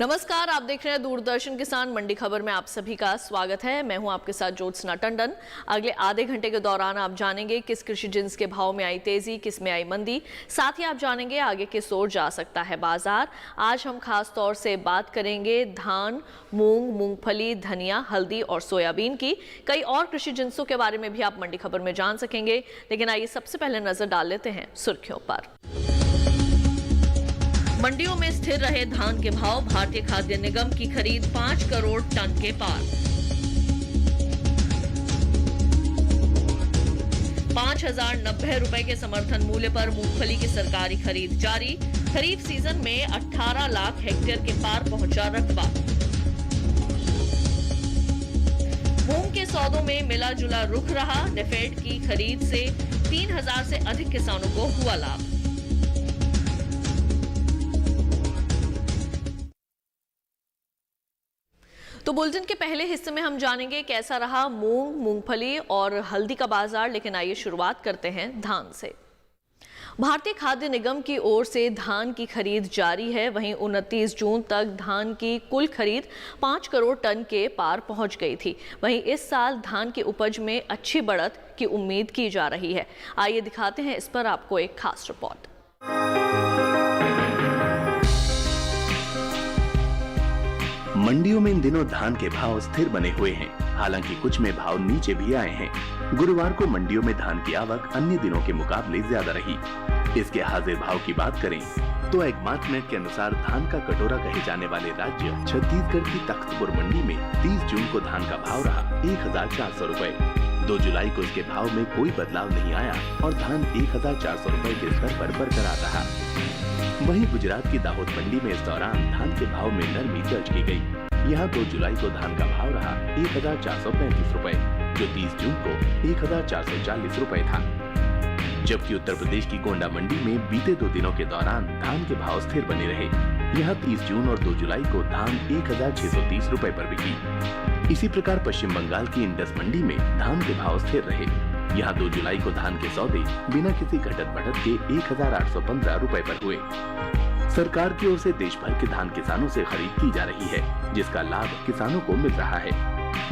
नमस्कार, आप देख रहे हैं दूरदर्शन किसान मंडी खबर में आप सभी का स्वागत है। मैं हूं आपके साथ ज्योत्सना टंडन। अगले आधे घंटे के दौरान आप जानेंगे किस कृषि जिन्स के भाव में आई तेजी, किस में आई मंदी। साथ ही आप जानेंगे आगे किस ओर जा सकता है बाजार। आज हम खास तौर से बात करेंगे धान, मूंग, मूंगफली, धनिया, हल्दी और सोयाबीन की। कई और कृषि जिन्सों के बारे में भी आप मंडी खबर में जान सकेंगे, लेकिन आइए सबसे पहले नजर डाल लेते हैं सुर्खियों पर। मंडियों में स्थिर रहे धान के भाव। भारतीय खाद्य निगम की खरीद 5 करोड़ टन के पार। 5,090 रुपए के समर्थन मूल्य पर मूंगफली की सरकारी खरीद जारी। खरीफ सीजन में 18 लाख हेक्टेयर के पार पहुंचा रकबा। मूंग के सौदों में मिला जुला रुख रहा। नेफेड की खरीद से 3,000 से अधिक किसानों को हुआ लाभ। तो बुलेटिन के पहले हिस्से में हम जानेंगे कैसा रहा मूंग, मूंगफली और हल्दी का बाजार। लेकिन आइए शुरुआत करते हैं धान से। भारतीय खाद्य निगम की ओर से धान की खरीद जारी है। वहीं 29 जून तक धान की कुल खरीद 5 करोड़ टन के पार पहुंच गई थी। वहीं इस साल धान की उपज में अच्छी बढ़त की उम्मीद की जा रही है। आइए दिखाते हैं इस पर आपको एक खास रिपोर्ट। मंडियों में इन दिनों धान के भाव स्थिर बने हुए हैं। हालांकि कुछ में भाव नीचे भी आए हैं। गुरुवार को मंडियों में धान की आवक अन्य दिनों के मुकाबले ज्यादा रही। इसके हाजिर भाव की बात करें तो एग्मार्ट नेट के अनुसार धान का कटोरा कहे जाने वाले राज्य छत्तीसगढ़ की तख्तपुर मंडी में 30 जून को धान का भाव रहा 1,400 रुपए। 2 जुलाई को इसके भाव में कोई बदलाव नहीं आया और धान 1,400 रुपए के स्तर पर बरकरार रहा। वहीं गुजरात की दाहोद मंडी में इस दौरान धान के भाव में नरमी दर्ज की गई। यहाँ 2 जुलाई को धान का भाव रहा 1,435 रुपए, जो 30 जून को 1,440 रुपए था। जबकि उत्तर प्रदेश की गोंडा मंडी में बीते 2 दिनों के दौरान धान के भाव स्थिर बने रहे। यहाँ 30 जून और 2 जुलाई को धान 1,630 रुपए पर बिकी। इसी प्रकार पश्चिम बंगाल की इंडस मंडी में धान के भाव स्थिर रहे। यहाँ 2 जुलाई को धान के सौदे बिना किसी घटत बढ़त के 1,815 रुपए पर हुए। सरकार की ओर से देश भर के धान किसानों से खरीद की जा रही है, जिसका लाभ किसानों को मिल रहा है।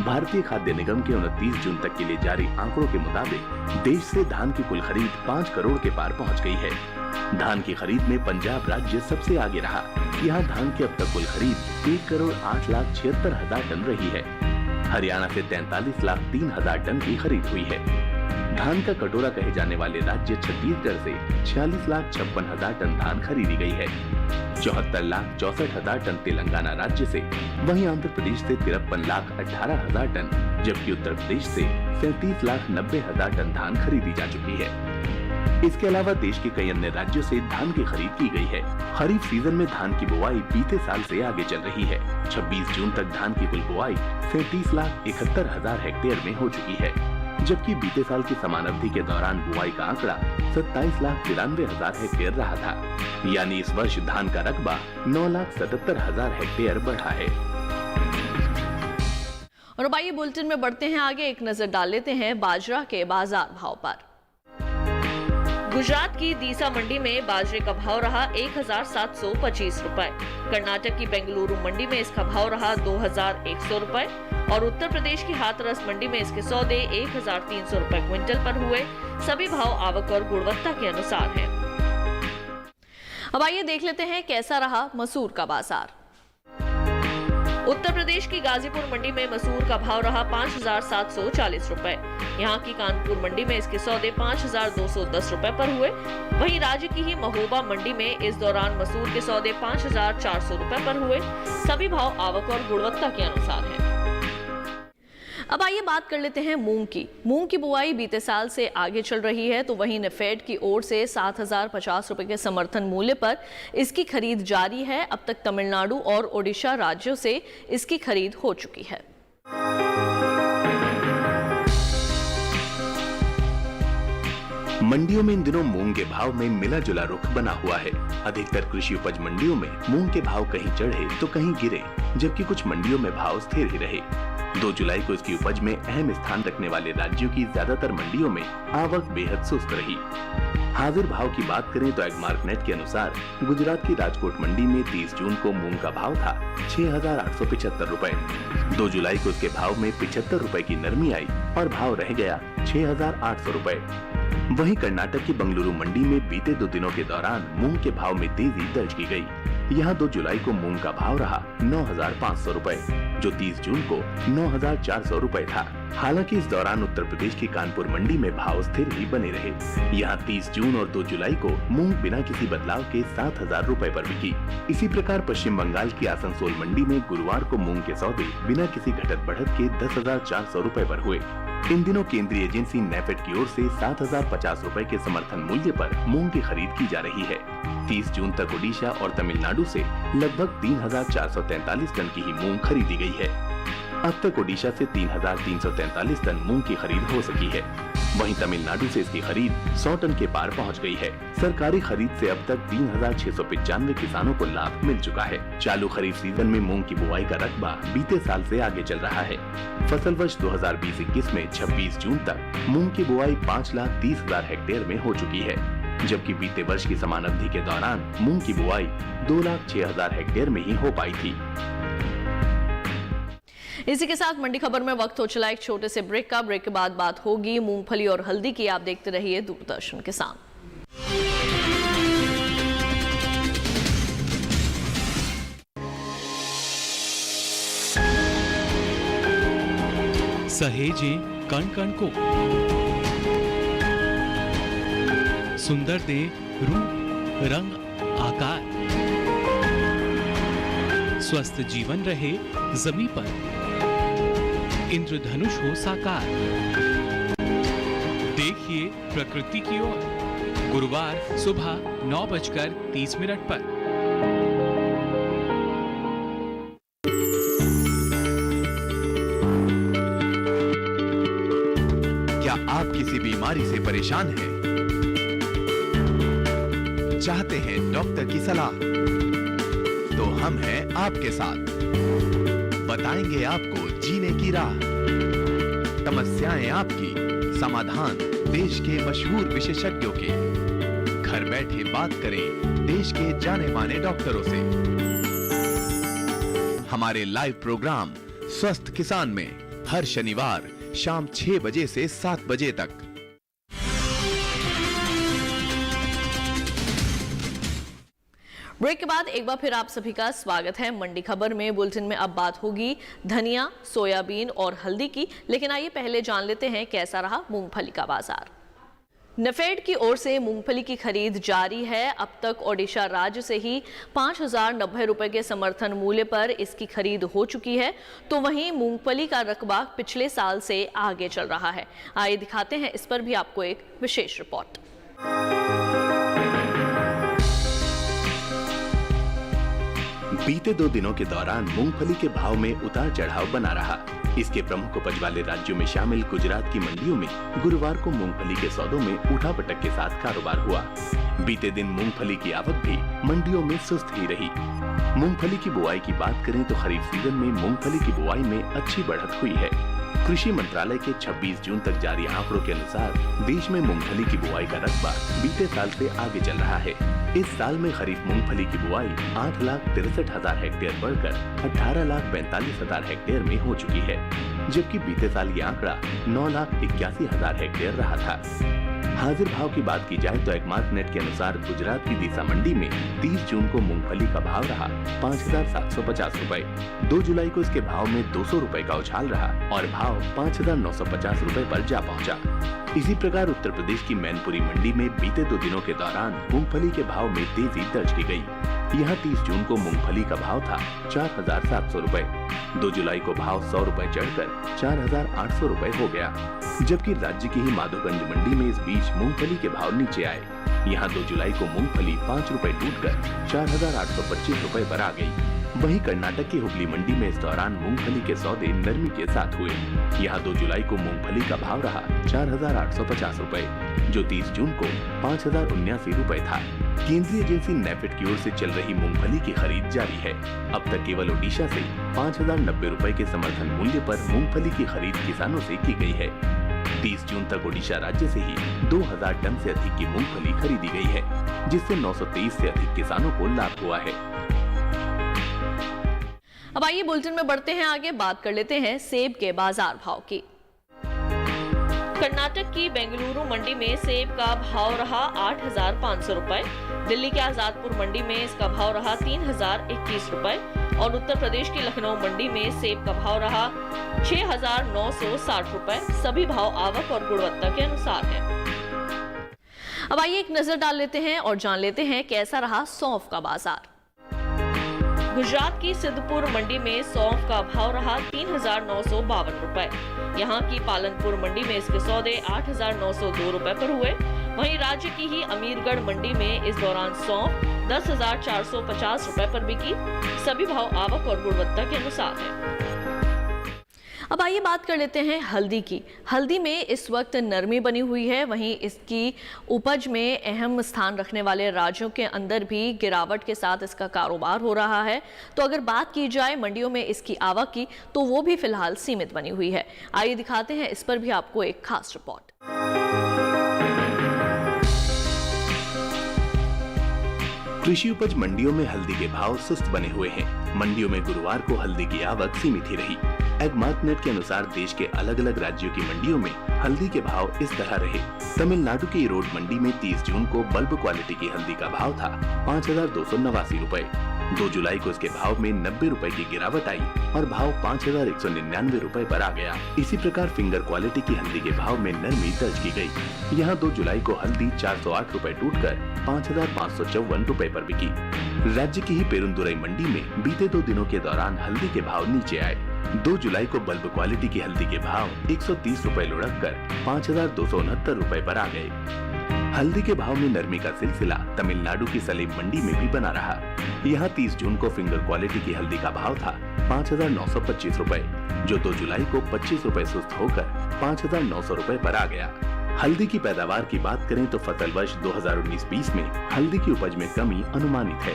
भारतीय खाद्य निगम के 29 जून तक के लिए जारी आंकड़ों के मुताबिक देश से धान की कुल खरीद 5 करोड़ के पार पहुंच गई है। धान की खरीद में पंजाब राज्य सबसे आगे रहा। यहाँ धान की अब तक कुल खरीद 1,08,76,000 टन रही है। हरियाणा से 43,03,000 टन की खरीद हुई है। धान का कटोरा कहे जाने वाले राज्य छत्तीसगढ़ से 46,56,000 टन धान खरीदी गई है। 74,64,000 टन तेलंगाना राज्य से, वहीं आंध्र प्रदेश से 53,18,000 टन, जबकि उत्तर प्रदेश से 37,90,000 टन धान खरीदी जा चुकी है। इसके अलावा देश के कई अन्य राज्यों से धान की खरीद की गई है। खरीफ सीजन में धान की बुआई बीते साल से आगे चल रही है। 26 जून तक धान की कुल बुआई 37,71,000 हेक्टेयर में हो चुकी है, जबकि बीते साल की समान अवधि के दौरान बुआई का आंकड़ा 27,93,000 हेक्टेयर रहा था। यानी इस वर्ष धान का रकबा 9,77,000 हेक्टेयर बढ़ा है। और अब आइए बुलेटिन में बढ़ते हैं आगे। एक नजर डाल लेते हैं बाजरा के बाजार भाव पर। गुजरात की दीसा मंडी में बाजरे का भाव रहा 1,725 रुपए। कर्नाटक की बेंगलुरु मंडी में इसका भाव रहा 2,100 रुपए और उत्तर प्रदेश की हाथरस मंडी में इसके सौदे 1,300 रुपए क्विंटल पर हुए। सभी भाव आवक और गुणवत्ता के अनुसार हैं। अब आइए देख लेते हैं कैसा रहा मसूर का बाजार। उत्तर प्रदेश की गाजीपुर मंडी में मसूर का भाव रहा 5,740 रुपए। यहाँ की कानपुर मंडी में इसके सौदे 5,210 रुपए पर हुए। वहीं राज्य की ही महोबा मंडी में इस दौरान मसूर के सौदे 5,400 रुपए पर हुए। सभी भाव आवक और गुणवत्ता के अनुसार हैं। अब आइए बात कर लेते हैं मूंग की। मूंग की बुआई बीते साल से आगे चल रही है, तो वहीं नेफेड की ओर से 7,050 रुपए के समर्थन मूल्य पर इसकी खरीद जारी है। अब तक तमिलनाडु और ओडिशा राज्यों से इसकी खरीद हो चुकी है। मंडियों में इन दिनों मूंग के भाव में मिला जुला रुख बना हुआ है। अधिकतर कृषि उपज मंडियों में मूंग के भाव कहीं चढ़े तो कहीं गिरे, जबकि कुछ मंडियों में भाव स्थिर ही रहे। 2 जुलाई को इसकी उपज में अहम स्थान रखने वाले राज्यों की ज्यादातर मंडियों में आवक बेहद सुस्त रही। हाजिर भाव की बात करें तो एगमार्क नेट के अनुसार गुजरात की राजकोट मंडी में 30 जून को मूंग का भाव था 6,875 रुपए। 2 जुलाई को इसके भाव में 75 रुपए की नरमी आई और भाव रह गया 6,800 रुपए। वहीं कर्नाटक की बंगलुरु मंडी में बीते 2 दिनों के दौरान मूंग के भाव में तेजी दर्ज की गई। यहाँ 2 जुलाई को मूंग का भाव रहा 9,500 रुपए, जो 30 जून को 9,400 रुपए था। हालांकि इस दौरान उत्तर प्रदेश की कानपुर मंडी में भाव स्थिर ही बने रहे। यहाँ 30 जून और 2 जुलाई को मूंग बिना किसी बदलाव के 7,000 रुपए पर बिकी। इसी प्रकार पश्चिम बंगाल की आसनसोल मंडी में गुरुवार को मूंग के सौदे बिना किसी घटत बढ़त के 10,400 रुपए पर हुए। इन दिनों केंद्रीय एजेंसी नेफेड की ओर से 7,050 रुपए के समर्थन मूल्य पर मूंग की खरीद की जा रही है। 30 जून तक ओडिशा और तमिलनाडु से लगभग 3,443 टन की ही मूंग खरीदी गई है। अब तक ओडिशा से 3,343 टन मूंग की खरीद हो सकी है। वहीं तमिलनाडु से इसकी खरीद 100 टन के पार पहुंच गई है। सरकारी खरीद से अब तक 3,695 किसानों को लाभ मिल चुका है। चालू खरीफ सीजन में मूंग की बुआई का रकबा बीते साल से आगे चल रहा है। फसल वर्ष 2020-21 में 26 जून तक मूंग की बुआई 5,30,000 हेक्टेयर में हो चुकी है, जबकि बीते वर्ष की समान अवधि के दौरान मूंग की बुआई 2,06,000 हेक्टेयर में ही हो पाई थी। इसी के साथ मंडी खबर में वक्त हो चला एक छोटे से ब्रेक का। ब्रेक के बाद बात होगी मूंगफली और हल्दी की। आप देखते रहिए दूरदर्शन किसान। सहेजे कण कण को, सुंदर दे रूप रंग आकार, स्वस्थ जीवन रहे जमीन पर, इंद्रधनुष हो साकार। देखिए प्रकृति की ओर, गुरुवार सुबह 9:30 पर। क्या आप किसी बीमारी से परेशान हैं? चाहते हैं डॉक्टर की सलाह? तो हम हैं आपके साथ, बताएंगे आपको जीने की राह। समस्याएं आपकी, समाधान देश के मशहूर विशेषज्ञों के। घर बैठे बात करें देश के जाने माने डॉक्टरों से। हमारे लाइव प्रोग्राम स्वस्थ किसान में हर शनिवार शाम 6 बजे से 7 बजे तक। ब्रेक के बाद एक बार फिर आप सभी का स्वागत है मंडी खबर में। बुलेटिन में अब बात होगी धनिया, सोयाबीन और हल्दी की, लेकिन आइए पहले जान लेते हैं कैसा रहा मूंगफली का बाजार। नेफेड की ओर से मूंगफली की खरीद जारी है। अब तक ओडिशा राज्य से ही 5,090 रुपए के समर्थन मूल्य पर इसकी खरीद हो चुकी है, तो वहीं मूंगफली का रकबा पिछले साल से आगे चल रहा है। आइए दिखाते हैं इस पर भी आपको एक विशेष रिपोर्ट। बीते 2 दिनों के दौरान मूंगफली के भाव में उतार चढ़ाव बना रहा। इसके प्रमुख उपज वाले राज्यों में शामिल गुजरात की मंडियों में गुरुवार को मूंगफली के सौदों में उठापटक के साथ कारोबार हुआ। बीते दिन मूंगफली की आवक भी मंडियों में सुस्त ही रही। मूंगफली की बुआई की बात करें तो खरीफ सीजन में मूंगफली की बुआई में अच्छी बढ़त हुई है। कृषि मंत्रालय के 26 जून तक जारी आंकड़ों के अनुसार देश में मूंगफली की बुआई का रकबा बीते साल से आगे चल रहा है। इस साल में खरीफ मूंगफली की बुआई 8,63,000 हेक्टेयर बढ़कर 18,45,000 हेक्टेयर में हो चुकी है, जबकि बीते साल ये आंकड़ा 9,81,000 हेक्टेयर रहा था। हाजिर भाव की बात की जाए तो एगमार्क नेट के अनुसार गुजरात की दीसा मंडी में 30 जून को मूंगफली का भाव रहा 5,750 रुपए। 2 जुलाई को इसके भाव में 200 रुपए का उछाल रहा और भाव 5,950 रुपए पर जा पहुंचा। इसी प्रकार उत्तर प्रदेश की मैनपुरी मंडी में बीते 2 दिनों के दौरान मूंगफली के भाव में तेजी दर्ज की गई। यहाँ 30 जून को मूंगफली का भाव था 4,700 रुपए। 2 जुलाई को भाव 100 रुपए चढ़कर 4,800 रुपए हो गया, जबकि राज्य की ही माधोगंज मंडी में इस बीच मूंगफली के भाव नीचे आए। यहाँ 2 जुलाई को मूंगफली 5 रुपए टूटकर 4,825 रुपए पर आ गई। वहीं कर्नाटक की हुबली मंडी में इस दौरान मूंगफली के सौदे नरमी के साथ हुए। यहाँ 2 जुलाई को मूंगफली का भाव रहा 4,850 रुपए, जो 30 जून को 5,079 रुपए था। केंद्रीय एजेंसी नेफेड की ओर से चल रही मूंगफली की खरीद जारी है। अब तक केवल ओडिशा से 5,090 रुपए के समर्थन मूल्य पर मूंगफली की खरीद किसानों से की गई है। 30 जून तक ओडिशा राज्य से ही 2000 टन से अधिक की मूंगफली खरीदी गई है, जिससे 923 से अधिक किसानों को लाभ हुआ है। अब आइए बुलेटिन में बढ़ते हैं आगे, बात कर लेते हैं सेब के बाजार भाव की। कर्नाटक की बेंगलुरु मंडी में सेब का भाव रहा 8,500 रुपए, दिल्ली के आजादपुर मंडी में इसका भाव रहा 3,021 रुपए और उत्तर प्रदेश की लखनऊ मंडी में सेब का भाव रहा 6,960 रुपए। सभी भाव आवक और गुणवत्ता के अनुसार हैं। अब आइए एक नजर डाल लेते हैं और जान लेते हैं कैसा रहा सौंफ का बाजार। गुजरात की सिद्धपुर मंडी में सौंफ का भाव रहा 3,952 रुपए। यहाँ की पालनपुर मंडी में इसके सौदे 8,902 रुपए पर हुए। वहीं राज्य की ही अमीरगढ़ मंडी में इस दौरान सौंफ 10,450 रुपए पर बिकी। सभी भाव आवक और गुणवत्ता के अनुसार हैं। अब आइए बात कर लेते हैं हल्दी की। हल्दी में इस वक्त नरमी बनी हुई है, वहीं इसकी उपज में अहम स्थान रखने वाले राज्यों के अंदर भी गिरावट के साथ इसका कारोबार हो रहा है। तो अगर बात की जाए मंडियों में इसकी आवक की, तो वो भी फिलहाल सीमित बनी हुई है। आइए दिखाते हैं इस पर भी आपको एक खास रिपोर्ट। कृषि उपज मंडियों में हल्दी के भाव सुस्त बने हुए हैं। मंडियों में गुरुवार को हल्दी की आवक सीमित ही रही। एगमार्कनेट के अनुसार देश के अलग अलग राज्यों की मंडियों में हल्दी के भाव इस तरह रहे। तमिलनाडु की ईरोड मंडी में 30 जून को बल्ब क्वालिटी की हल्दी का भाव था 5,289 रुपए। 2 जुलाई को इसके भाव में 90 रुपए की गिरावट आई और भाव 5,199 रुपए पर आ गया। इसी प्रकार फिंगर क्वालिटी की हल्दी के भाव में नरमी दर्ज की गई। यहाँ 2 जुलाई को हल्दी 408 रुपए टूटकर 5,554 रुपए पर बिकी। राज्य की ही पेरुंदुरई मंडी में बीते 2 दिनों के दौरान हल्दी के भाव नीचे आए। 2 जुलाई को बल्ब क्वालिटी की हल्दी के भाव 130 रुपए लुढ़क कर 5,269 रुपए पर आ गए। हल्दी के भाव में नरमी का सिलसिला तमिलनाडु की सलीम मंडी में भी बना रहा। यहाँ 30 जून को फिंगर क्वालिटी की हल्दी का भाव था 5,925 रुपए, जो 2 जुलाई को 25 रुपए सुस्त होकर 5,900 रुपए पर आ गया। हल्दी की पैदावार की बात करें तो फसल वर्ष 2019-20 में हल्दी की उपज में कमी अनुमानित है।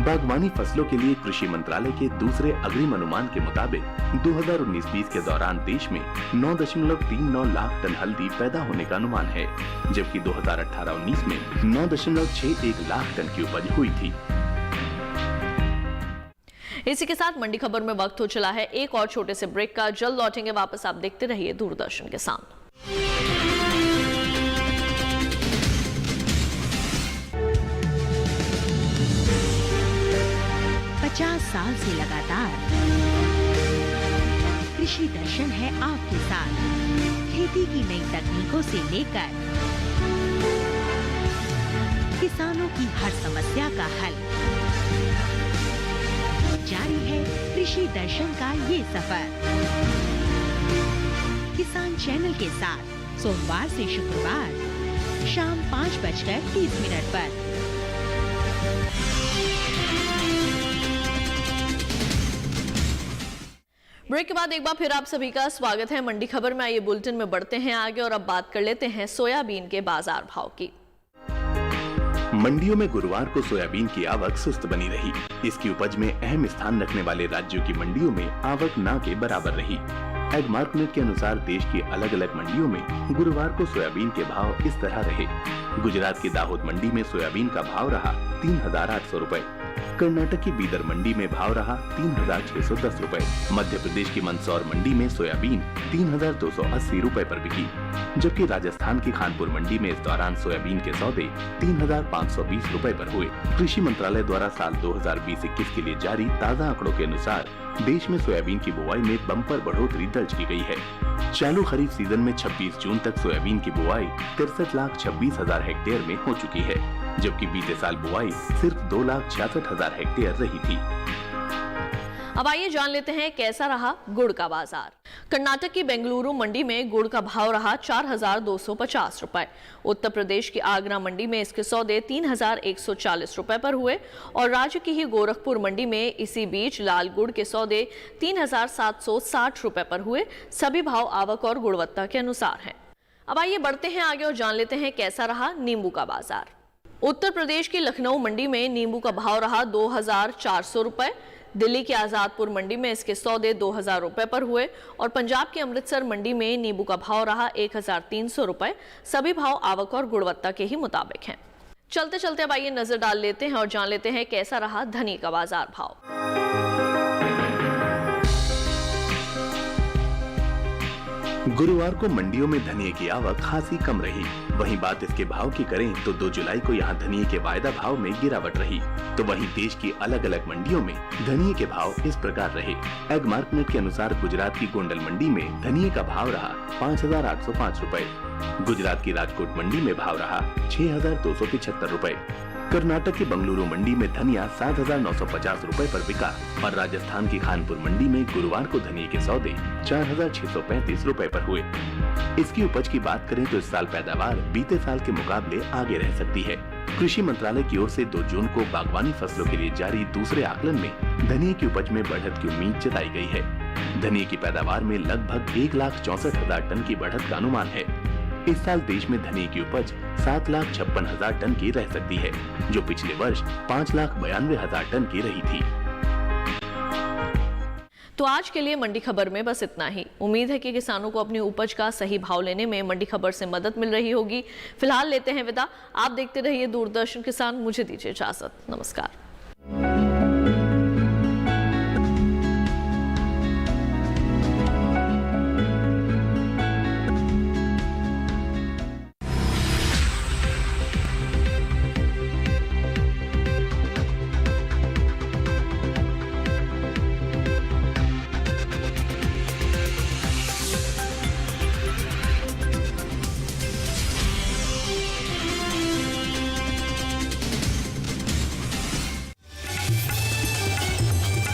बागवानी फसलों के लिए कृषि मंत्रालय के दूसरे अग्रिम अनुमान के मुताबिक 2019-20 के दौरान देश में 9.39 लाख टन हल्दी पैदा होने का अनुमान है, जबकि 2018-19 में 9.61 लाख टन की उपज हुई थी। इसी के साथ मंडी खबर में वक्त हो चला है एक और छोटे से ब्रेक का। जल्द लौटेंगे वापस, आप देखते रहिए दूरदर्शन के साथ। 50 साल से लगातार कृषि दर्शन है आपके साथ। खेती की नई तकनीकों से लेकर किसानों की हर समस्या का हल, जारी है कृषि दर्शन का ये सफर। किसान चैनल के साथ सोमवार से शुक्रवार शाम 5:30 पर। ब्रेक के बाद एक बार फिर आप सभी का स्वागत है मंडी खबर में। आइए बुलेटिन में बढ़ते हैं आगे और अब बात कर लेते हैं सोयाबीन के बाजार भाव की। मंडियों में गुरुवार को सोयाबीन की आवक सुस्त बनी रही। इसकी उपज में अहम स्थान रखने वाले राज्यों की मंडियों में आवक न के बराबर रही। एगमार्कनेट के अनुसार देश की अलग अलग मंडियों में गुरुवार को सोयाबीन के भाव इस तरह रहे। गुजरात की दाहोद मंडी में सोयाबीन का भाव रहा 3,800 रुपए। कर्नाटक की बीदर मंडी में भाव रहा 3,610 रुपए। मध्य प्रदेश की मंदसौर मंडी में सोयाबीन 3,280 रुपए पर बिकी, जबकि राजस्थान की खानपुर मंडी में इस दौरान सोयाबीन के सौदे 3,520 रुपए पर हुए। कृषि मंत्रालय द्वारा साल 2020-21 के लिए जारी ताज़ा आंकड़ों के अनुसार देश में सोयाबीन की बुआई में बम्पर बढ़ोतरी दर्ज की गई है। चालू खरीफ सीजन में 26 जून तक सोयाबीन की बुआई 63,26,000 हेक्टेयर में हो चुकी है, जबकि बीते साल बुआई सिर्फ 2,66,000 हेक्टेयर रही थी। अब आइए जान लेते हैं कैसा रहा गुड़ का बाजार। कर्नाटक की बेंगलुरु मंडी में गुड़ का भाव रहा 4,250 रुपए। उत्तर प्रदेश की आगरा मंडी में इसके सौदे 3,140 रुपए पर हुए और राज्य की ही गोरखपुर मंडी में इसी बीच लाल गुड़ के सौदे 3,760 रुपए पर हुए। सभी भाव आवक और गुणवत्ता के अनुसार हैं। अब आइए बढ़ते हैं आगे और जान लेते हैं कैसा रहा नींबू का बाजार। उत्तर प्रदेश की लखनऊ मंडी में नींबू का भाव रहा 2,400 रुपए। दिल्ली की आजादपुर मंडी में इसके सौदे 2000 रुपए पर हुए और पंजाब की अमृतसर मंडी में नींबू का भाव रहा 1300 रुपए। सभी भाव आवक और गुणवत्ता के ही मुताबिक हैं। चलते चलते अब आइए नजर डाल लेते हैं और जान लेते हैं कैसा रहा धनिये का बाजार भाव। गुरुवार को मंडियों में धनिये की आवक खासी कम रही। वहीं बात इसके भाव की करें तो 2 जुलाई को यहां धनिये के वायदा भाव में गिरावट रही। तो वहीं देश की अलग अलग मंडियों में धनिये के भाव इस प्रकार रहे। एग मार्केट के अनुसार गुजरात की गोंडल मंडी में धनिये का भाव रहा 5,805 रुपए। गुजरात की राजकोट मंडी में भाव रहा 6,275 रुपए। कर्नाटक की बंगलुरु मंडी में धनिया 7,950 रुपए पर बिका और राजस्थान की खानपुर मंडी में गुरुवार को धनिये के सौदे 4,635 रुपए पर हुए। इसकी उपज की बात करें तो इस साल पैदावार बीते साल के मुकाबले आगे रह सकती है। कृषि मंत्रालय की ओर से 2 जून को बागवानी फसलों के लिए जारी दूसरे आकलन में धनिये की उपज में बढ़त की उम्मीद जताई गई है। धनिये की पैदावार में लगभग 1,64,000 टन की बढ़त का अनुमान है। इस साल देश में धनिये की उपज 7,56,000 टन की रह सकती है, जो पिछले वर्ष 5,92,000 टन की रही थी। तो आज के लिए मंडी खबर में बस इतना ही। उम्मीद है कि किसानों को अपनी उपज का सही भाव लेने में मंडी खबर से मदद मिल रही होगी। फिलहाल लेते हैं विदा। आप देखते रहिए दूरदर्शन किसान। मुझे दीजिए इजाजत। नमस्कार।